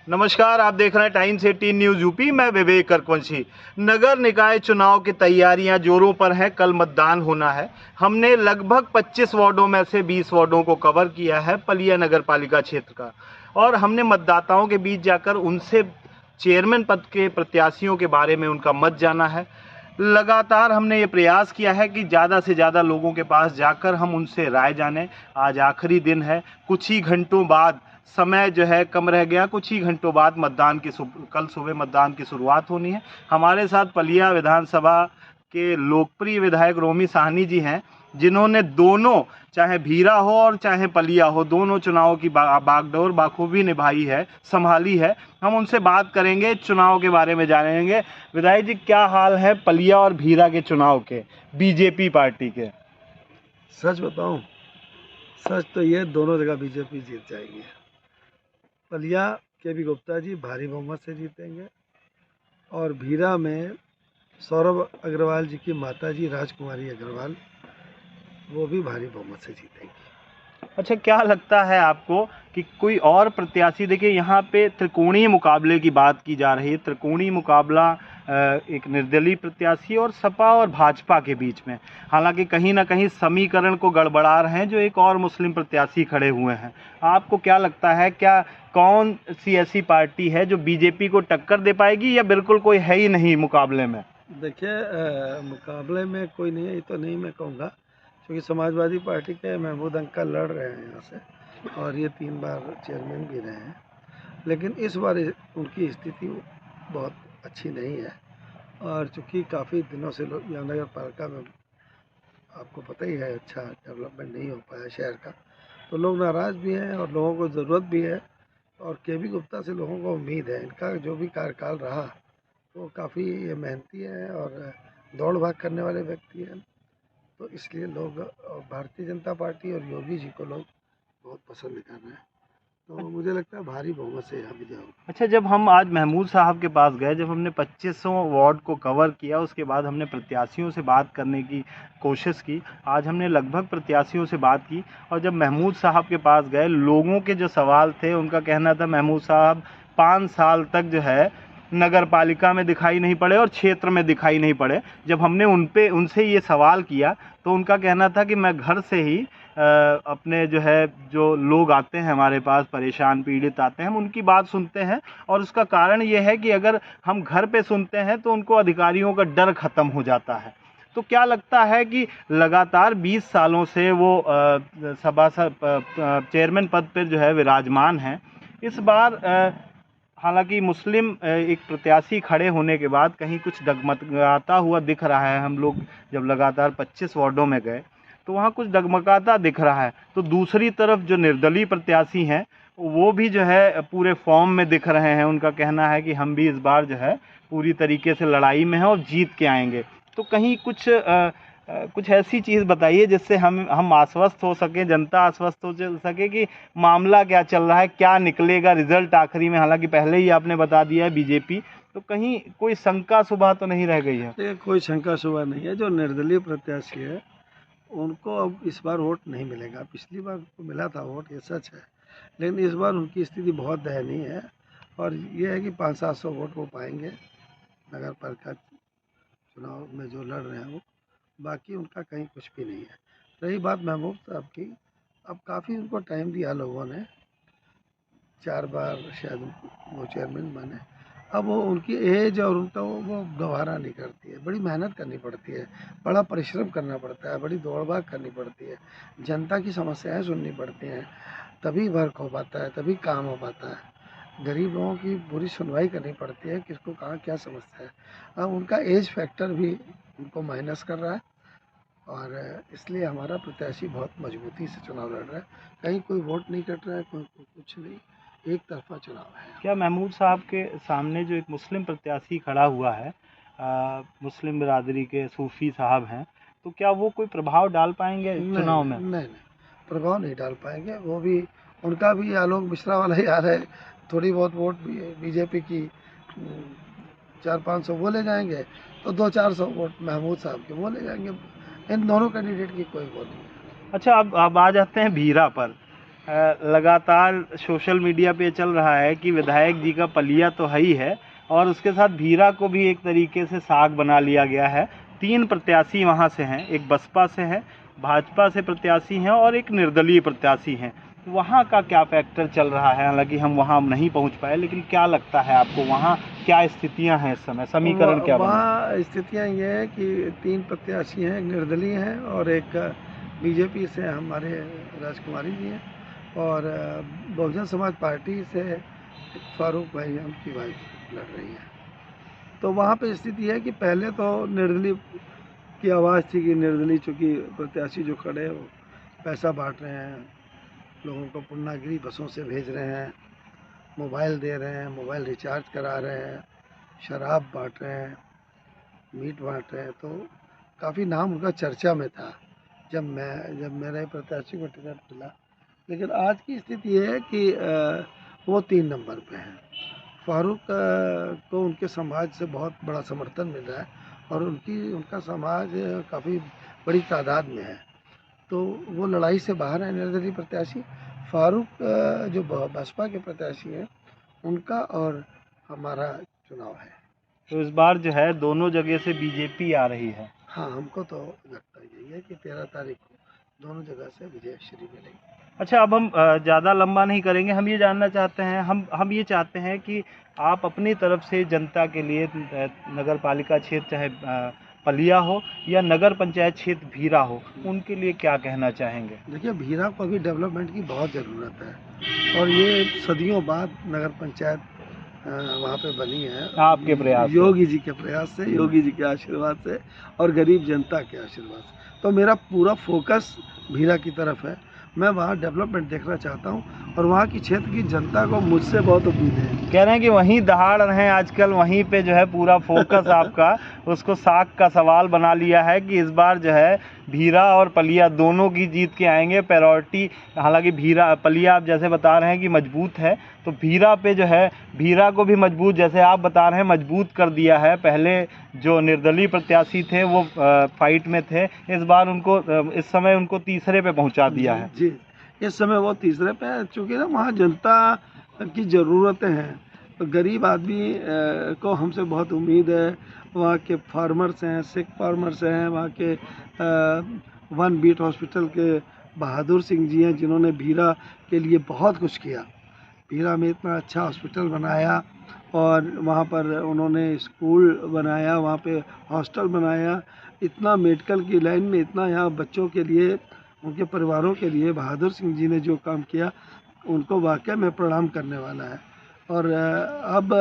नमस्कार, आप देख रहे हैं टाइम्स 18 न्यूज़ यूपी। मैं विवेक करकवंशी। नगर निकाय चुनाव की तैयारियां जोरों पर हैं। कल मतदान होना है। हमने लगभग 25 वार्डों में से 20 वार्डों को कवर किया है पलिया नगर पालिका क्षेत्र का, और हमने मतदाताओं के बीच जाकर उनसे चेयरमैन पद के प्रत्याशियों के बारे में उनका मत जाना है। लगातार हमने ये प्रयास किया है कि ज़्यादा से ज़्यादा लोगों के पास जाकर हम उनसे राय जानें। आज आखिरी दिन है, कुछ ही घंटों बाद, समय जो है कम रह गया, कुछ ही घंटों बाद कल सुबह मतदान की शुरुआत होनी है। हमारे साथ पलिया विधानसभा के लोकप्रिय विधायक रोमी साहनी जी हैं, जिन्होंने दोनों, चाहे भीरा हो और चाहे पलिया हो, दोनों चुनाव की बागडोर बाखूबी निभाई है, संभाली है। हम उनसे बात करेंगे, चुनाव के बारे में जानेंगे। विधायक जी, क्या हाल है पलिया और भीरा के चुनाव के, बीजेपी पार्टी के? सच बताऊं, सच तो ये दोनों जगह बीजेपी जीत जाएगी। पलिया केबी गुप्ता जी भारी बहुमत से जीतेंगे और भीरा में सौरभ अग्रवाल जी की माता जी राजकुमारी अग्रवाल, वो भी भारी बहुमत से जीतेंगी। अच्छा, क्या लगता है आपको कि कोई और प्रत्याशी, देखिए यहाँ पे त्रिकोणीय मुकाबले की बात की जा रही है, त्रिकोणीय मुकाबला एक निर्दलीय प्रत्याशी और सपा और भाजपा के बीच में, हालांकि कहीं ना कहीं समीकरण को गड़बड़ा रहे हैं, जो एक और मुस्लिम प्रत्याशी खड़े हुए हैं। आपको क्या लगता है, क्या कौन सी ऐसी पार्टी है जो बीजेपी को टक्कर दे पाएगी, या बिल्कुल कोई है ही नहीं मुकाबले में? देखिए, मुकाबले में कोई नहीं है, ये तो नहीं मैं कहूँगा, क्योंकि समाजवादी पार्टी के महमूद अंकल लड़ रहे हैं यहाँ से और ये 3 बार चेयरमैन भी रहे हैं। लेकिन इस बार उनकी स्थिति बहुत अच्छी नहीं है और चूँकि काफ़ी दिनों से लोग यहाँ नगर पालिका में, आपको पता ही है, अच्छा डेवलपमेंट नहीं हो पाया शहर का, तो लोग नाराज़ भी हैं और लोगों को ज़रूरत भी है। और केबी गुप्ता से लोगों को उम्मीद है, इनका जो भी कार्यकाल रहा वो काफ़ी मेहनती है और दौड़ भाग करने वाले व्यक्ति हैं, तो इसलिए लोग भारतीय जनता पार्टी और योगी जी को लोग बहुत पसंद कर रहे हैं। तो मुझे लगता है भारी बहुमत से यहाँ विजय होगा। अच्छा, जब हम आज महमूद साहब के पास गए, जब हमने 2500 वार्ड को कवर किया, उसके बाद हमने प्रत्याशियों से बात करने की कोशिश की। आज हमने लगभग प्रत्याशियों से बात की, और जब महमूद साहब के पास गए, लोगों के जो सवाल थे, उनका कहना था महमूद साहब 5 साल तक जो है नगर पालिका में दिखाई नहीं पड़े और क्षेत्र में दिखाई नहीं पड़े। जब हमने उनसे ये सवाल किया, तो उनका कहना था कि मैं घर से ही अपने जो है, जो लोग आते हैं हमारे पास, परेशान पीड़ित आते हैं, हम उनकी बात सुनते हैं, और उसका कारण ये है कि अगर हम घर पे सुनते हैं तो उनको अधिकारियों का डर खत्म हो जाता है। तो क्या लगता है कि लगातार 20 सालों से वो चेयरमैन पद पर जो है विराजमान हैं, इस बार हालांकि मुस्लिम एक प्रत्याशी खड़े होने के बाद कहीं कुछ डगमगाता हुआ दिख रहा है। हम लोग जब लगातार 25 वार्डों में गए, तो वहाँ कुछ डगमगाता दिख रहा है। तो दूसरी तरफ जो निर्दलीय प्रत्याशी हैं, वो भी जो है पूरे फॉर्म में दिख रहे हैं। उनका कहना है कि हम भी इस बार जो है पूरी तरीके से लड़ाई में हैं और जीत के आएंगे। तो कहीं कुछ ऐसी चीज़ बताइए जिससे हम आश्वस्त हो सकें, जनता आश्वस्त हो सके कि मामला क्या चल रहा है, क्या निकलेगा रिजल्ट आखिरी में। हालांकि पहले ही आपने बता दिया है बीजेपी, तो कहीं कोई शंका शुबा तो नहीं रह गई है? ये कोई शंका शुबा नहीं है। जो निर्दलीय प्रत्याशी है उनको अब इस बार वोट नहीं मिलेगा। पिछली बार तो मिला था वोट, ये सच है, लेकिन इस बार उनकी स्थिति बहुत दयनीय है और ये है कि 500-700 वोट वो पाएंगे नगर पालिका चुनाव में जो लड़ रहे हैं वो। बाकी उनका कहीं कुछ भी नहीं है। रही बात महबूब साहब की, अब काफ़ी उनको टाइम दिया लोगों ने, 4 बार शायद वो चेयरमैन बने। अब वो उनकी एज और उनका वो गवारा नहीं करती है, बड़ी मेहनत करनी पड़ती है, बड़ा परिश्रम करना पड़ता है, बड़ी दौड़ भाग करनी पड़ती है, जनता की समस्याएं सुननी पड़ती हैं, तभी वर्क हो पाता है, तभी काम हो पाता है। गरीब लोगों की पूरी सुनवाई करनी पड़ती है, किसको कहाँ क्या समस्या है। अब उनका एज फैक्टर भी उनको माइनस कर रहा है और इसलिए हमारा प्रत्याशी बहुत मजबूती से चुनाव लड़ रहा है। कहीं कोई वोट नहीं कट रहा है, कोई कुछ नहीं, एक तरफा चुनाव है। क्या महमूद साहब के सामने जो एक मुस्लिम प्रत्याशी खड़ा हुआ है, मुस्लिम बिरादरी के सूफी साहब हैं, तो क्या वो कोई प्रभाव डाल पाएंगे चुनाव में? नहीं, प्रभाव नहीं डाल पाएंगे। वो भी, उनका भी आलोक मिश्रा वाला ही हाल है। थोड़ी बहुत वोट भी बीजेपी की 400-500 वो ले जाएंगे, तो 200-400 वोट महमूद साहब के वो ले जाएंगे। इन दोनों कैंडिडेट की कोई वो नहीं है। अच्छा, अब आ जाते हैं भीरा पर। लगातार सोशल मीडिया पे चल रहा है कि विधायक जी का पलिया तो है ही है और उसके साथ भीरा को भी एक तरीके से साग बना लिया गया है। 3 प्रत्याशी वहाँ से हैं, एक बसपा से है, भाजपा से प्रत्याशी हैं और एक निर्दलीय प्रत्याशी हैं। वहाँ का क्या फैक्टर चल रहा है? हालांकि हम वहाँ नहीं पहुँच पाए, लेकिन क्या लगता है आपको वहाँ क्या स्थितियाँ हैं इस समय, समीकरण क्या बना? वहाँ स्थितियाँ ये हैं कि 3 प्रत्याशी हैं, एक निर्दलीय हैं और एक बीजेपी से हमारे राजकुमारी जी हैं और बहुजन समाज पार्टी से फारूक भाई उनकी वाइफ लड़ रही है। तो वहाँ पे स्थिति है कि पहले तो निर्दलीय की आवाज़ थी कि निर्दलीय चूँकि प्रत्याशी जो खड़े हैं वो पैसा बांट रहे हैं, लोगों को पूर्णागिरी बसों से भेज रहे हैं, मोबाइल दे रहे हैं, मोबाइल रिचार्ज करा रहे हैं, शराब बांट रहे हैं, मीट बांट रहे हैं। तो काफ़ी नाम उनका चर्चा में था जब मेरे प्रत्याशी को टिकट मिला। लेकिन आज की स्थिति ये है कि वो 3 नंबर पे हैं। फारूक को उनके समाज से बहुत बड़ा समर्थन मिल रहा है और उनका समाज काफ़ी बड़ी तादाद में है, तो वो लड़ाई से बाहर है निर्दलीय प्रत्याशी। फारूक जो बसपा के प्रत्याशी हैं उनका और हमारा चुनाव है। तो इस बार जो है दोनों जगह से बीजेपी आ रही है। हाँ, हमको तो लगता यही है कि 13 तारीख को दोनों जगह से विजय श्री मिलेगी। अच्छा, अब हम ज़्यादा लंबा नहीं करेंगे, हम ये जानना चाहते हैं, हम ये चाहते हैं कि आप अपनी तरफ से जनता के लिए नगर पालिका क्षेत्र चाहे पलिया हो या नगर पंचायत क्षेत्र भीरा हो, उनके लिए क्या कहना चाहेंगे? देखिए, भीरा को अभी डेवलपमेंट की बहुत ज़रूरत है और ये सदियों बाद नगर पंचायत वहाँ पे बनी है आपके प्रयास से? योगी जी के प्रयास से, योगी जी के आशीर्वाद से और गरीब जनता के आशीर्वाद से। तो मेरा पूरा फोकस भीरा की तरफ है। मैं वहाँ डेवलपमेंट देखना चाहता हूँ और वहाँ की क्षेत्र की जनता को मुझसे बहुत उम्मीद है। कह रहे हैं कि वहीं दहाड़ रहे हैं आजकल, वहीं पे जो है पूरा फोकस आपका उसको साख का सवाल बना लिया है कि इस बार जो है भीरा और पलिया दोनों की जीत के आएंगे। प्रायोरिटी हालांकि पलिया आप जैसे बता रहे हैं कि मजबूत है, तो भीरा पे जो है भीरा को भी मजबूत, जैसे आप बता रहे हैं, मजबूत कर दिया है। पहले जो निर्दलीय प्रत्याशी थे वो फाइट में थे, इस बार उनको इस समय उनको तीसरे पे पहुंचा दिया है। जी, इस समय वो तीसरे पे है, चूँकि ना वहाँ जनता की ज़रूरतें हैं। तो गरीब आदमी को हमसे बहुत उम्मीद है। वहाँ के फार्मर्स हैं, सिख फार्मर्स हैं, वहाँ के वन बीट हॉस्पिटल के बहादुर सिंह जी हैं जिन्होंने भीरा के लिए बहुत कुछ किया। भीरा में इतना अच्छा हॉस्पिटल बनाया और वहाँ पर उन्होंने स्कूल बनाया, वहाँ पे हॉस्टल बनाया। इतना मेडिकल की लाइन में इतना यहाँ बच्चों के लिए, उनके परिवारों के लिए बहादुर सिंह जी ने जो काम किया उनको वाकई में प्रणाम करने वाला है। और अब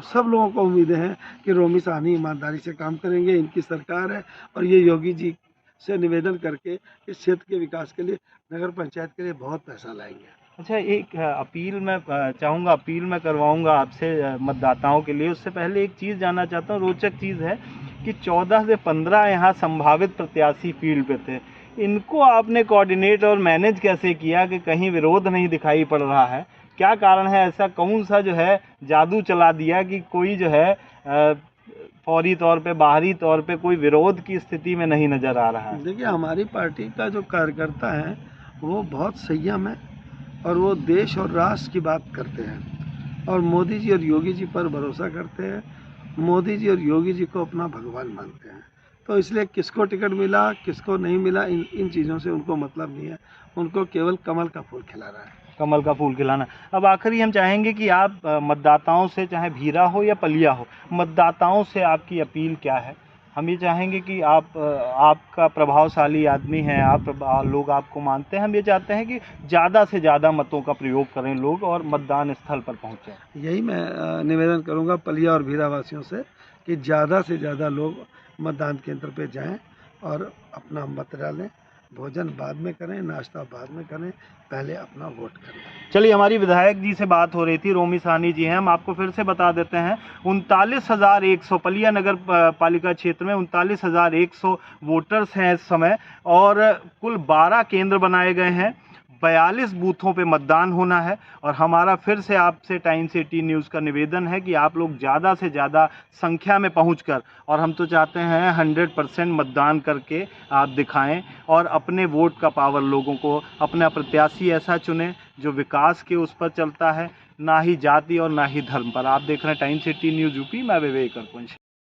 सब लोगों को उम्मीदें हैं कि रोमी साहनी ईमानदारी से काम करेंगे, इनकी सरकार है और ये योगी जी से निवेदन करके इस क्षेत्र के विकास के लिए, नगर पंचायत के लिए बहुत पैसा लाएंगे। अच्छा, एक अपील मैं चाहूँगा, अपील मैं करवाऊँगा आपसे मतदाताओं के लिए। उससे पहले एक चीज़ जानना चाहता हूँ, रोचक चीज़ है कि 14 से 15 यहाँ संभावित प्रत्याशी फील्ड पे थे। इनको आपने कोऑर्डिनेट और मैनेज कैसे किया कि कहीं विरोध नहीं दिखाई पड़ रहा है? क्या कारण है, ऐसा कौन सा जो है जादू चला दिया कि कोई जो है फौरी तौर पे, बाहरी तौर पे कोई विरोध की स्थिति में नहीं नज़र आ रहा है? देखिए, हमारी पार्टी का जो कार्यकर्ता है वो बहुत संयम है और वो देश और राष्ट्र की बात करते हैं और मोदी जी और योगी जी पर भरोसा करते हैं। मोदी जी और योगी जी को अपना भगवान मानते हैं। तो इसलिए किसको टिकट मिला, किसको नहीं मिला, इन चीज़ों से उनको मतलब नहीं है। उनको केवल कमल का फूल खिलाना है। कमल का फूल खिलाना। अब आखिरी हम चाहेंगे कि आप मतदाताओं से, चाहे भीरा हो या पलिया हो, मतदाताओं से आपकी अपील क्या है? हम ये चाहेंगे कि आपका प्रभावशाली आदमी हैं आप, लोग आपको मानते हैं। हम ये चाहते हैं कि ज़्यादा से ज़्यादा मतों का प्रयोग करें लोग और मतदान स्थल पर पहुँचें। यही मैं निवेदन करूंगा पलिया और भीरा वासियों से कि ज़्यादा से ज़्यादा लोग मतदान केंद्र पे जाएं और अपना मत डालें। भोजन बाद में करें, नाश्ता बाद में करें, पहले अपना वोट करें। चलिए, हमारी विधायक जी से बात हो रही थी, रोमी साहनी जी हैं। हम आपको फिर से बता देते हैं, 39,100 पलिया नगर पालिका क्षेत्र में 39,100 वोटर्स हैं इस समय और कुल 12 केंद्र बनाए गए हैं। 42 बूथों पे मतदान होना है और हमारा फिर से आपसे टाइम्स 18 न्यूज़ का निवेदन है कि आप लोग ज़्यादा से ज़्यादा संख्या में पहुंचकर, और हम तो चाहते हैं 100% मतदान करके आप दिखाएं और अपने वोट का पावर लोगों को, अपना प्रत्याशी ऐसा चुनें जो विकास के उस पर चलता है, ना ही जाति और ना ही धर्म पर। आप देख रहे हैं टाइम्स 18 न्यूज़ यूपी, मैं विवेक अरकुंज।